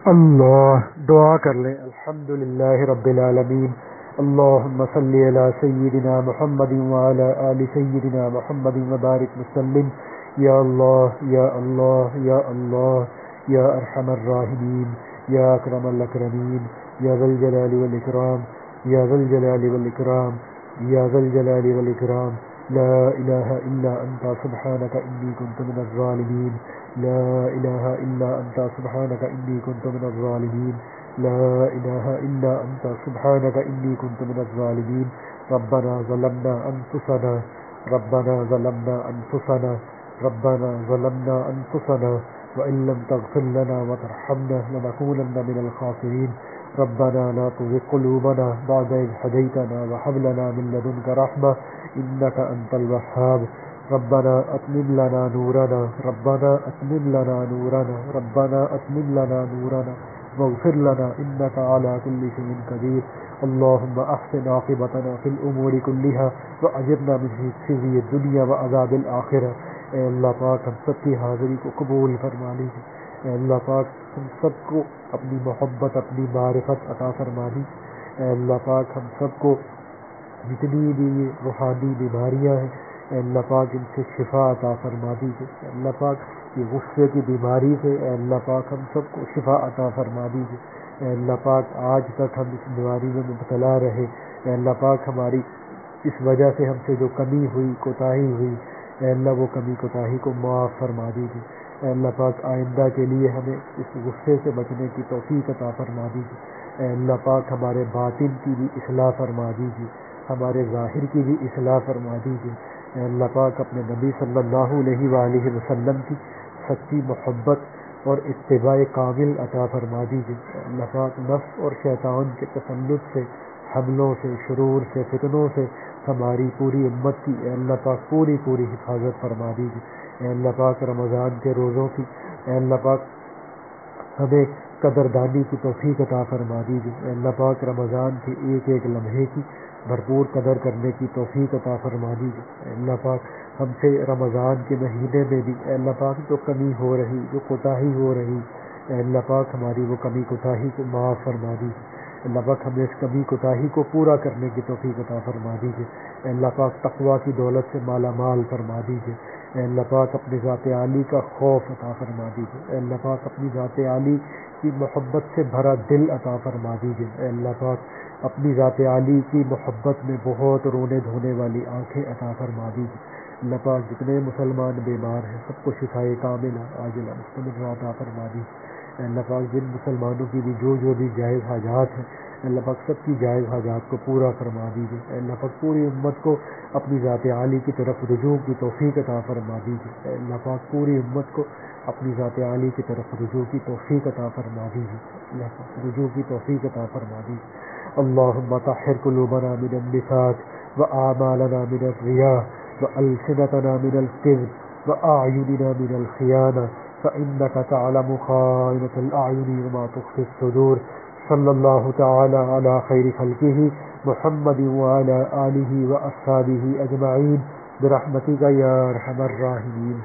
اللہ، دعا کر لیں. الحمدللہ رب العالمین. اللہم صلی علی سیدنا محمد وعلی آل سیدنا محمد وبارک وسلم. یا اللہ یا اللہ یا اللہ یا ارحم الراحمین یا اکرم الاکرمین یا ذا الجلال والاکرام یا ذا الجلال والاکرام یا ذا الجلال والاکرام. لا الہ الا انت سبحانک انی کنت من الظالمین. لا الہ الا انت سبحانک انی کنت من الظالمین. لا الہ الا انت سبحانک انی کنت من الظالمین. ربنا ظلمنا انفسنا ربنا ظلمنا انفسنا ربنا ظلمنا انفسنا وان لم تغفر لنا وترحمنا لنكونن من الخاسرین. ربنا لا تزغ قلوبنا بعد إذ هديتنا وهب لنا من لدنك رحمة إنك أنت الوهاب. ربنا أتمم لنا نورنا ربنا أتمم لنا نورنا ربنا أتمم لنا نورنا واغفر لنا إنك على كل شيء قدير. اللهم أحسن عاقبتنا في الأمور كلها وأجرنا من خزي الدنيا وعذاب الآخرة. اے اللہ پاک ہم سب کی حاضری کو قبول فرما لیجیے. اے اللہ پاک ہم سب کو اپنی محبت اپنی معرفت عطا فرما دیجیے. اے اللہ پاک ہم سب کو جتنی بھی یہ روحانی بیماریاں ہیں اے اللہ پاک ان سے شفا عطا فرما دیجیے. اے اللہ پاک یہ غصے کی بیماری سے اے اللہ پاک ہم سب کو شفا عطا فرما دیجیے. اے اللہ پاک آج تک ہم اس بیماری میں مبتلا رہے. اے اللہ پاک ہماری اس وجہ سے ہم سے جو کمی ہوئی کوتاہی ہوئی اے اللہ وہ کمی کوتاہی کو معاف فرما دیجیے. اے اللہ پاک آئندہ کے لیے ہمیں اس غصے سے بچنے کی توفیق عطا فرما دیجیے. اے اللہ پاک ہمارے باطن کی بھی اصلاح فرما دیجیے ہمارے ظاہر کی بھی اصلاح فرما دیجیے. اے اللہ پاک اپنے نبی صلی اللہ علیہ وآلہ وسلم کی سچی محبت اور اتباع کامل عطا فرما دیجیے. اے اللہ پاک نفس اور شیطان کے تسلط سے حملوں سے شرور سے فتنوں سے ہماری پوری امت کی اے اللہ پاک پوری حفاظت فرما دیجیے. اے اللہ پاک رمضان کے روزوں کی اے اللہ پاک ہمیں قدردانی کی توفیق عطا فرما دیجیے. اے اللہ پاک رمضان کے ایک ایک لمحے کی بھرپور قدر کرنے کی توفیق عطا فرما دیجیے. اے اللہ پاک ہم سے رمضان کے مہینے میں بھی اے اللہ پاک جو کمی ہو رہی جو کوتاہی ہو رہی اے اللہ پاک ہماری وہ کمی کوتاہی کو معاف فرما دیجیے. اللہ پاک ہمیں اس کمی کوتاہی کو پورا کرنے کی توفیق عطا فرما دیجیے. اے اللہ پاک تقویٰ کی دولت سے مالا مال فرما دیجیے. اے اللہ پاک اپنی ذات عالی کا خوف عطا فرما دیجیے. اے اللہ پاک اپنی ذات عالی کی محبت سے بھرا دل عطا فرما دیجیے. اے اللہ پاک اپنی ذات عالی کی محبت میں بہت رونے دھونے والی آنکھیں عطا فرما دیجیے. اللہ پاک جتنے مسلمان بیمار ہیں سب کو شفائے کاملہ عاجلہ مستمرہ عطا فرما دیجیے. اے اللہ پاک جن مسلمانوں کی بھی جو بھی جائز حاجات ہیں اللہ پاک سب کی جائز حاجات کو پورا فرما دیجیے. اے اللہ پاک پوری امت کو اپنی ذات عالی کی طرف رجوع کی توفیق عطا فرما دیجیے. اے اللہ پاک پوری امت کو اپنی ذات عالی کی طرف رجوع کی توفیق عطا فرما دیجیے. اللہ پاک رجوع کی توفیق عطا فرما دیجیے. اللہم طہر قلوبنا من النفاق واعمالنا من الرياء والسنتنا من الكذب واعیننا من الخیانہ فإنك تعلم خائنة الأعين وما تخفي الصدور. صلی اللہ تعالی علی خیر خلقہ محمد وعلی آلہ وأصحابہ اجمعین برحمتک یا ارحم الراحمین.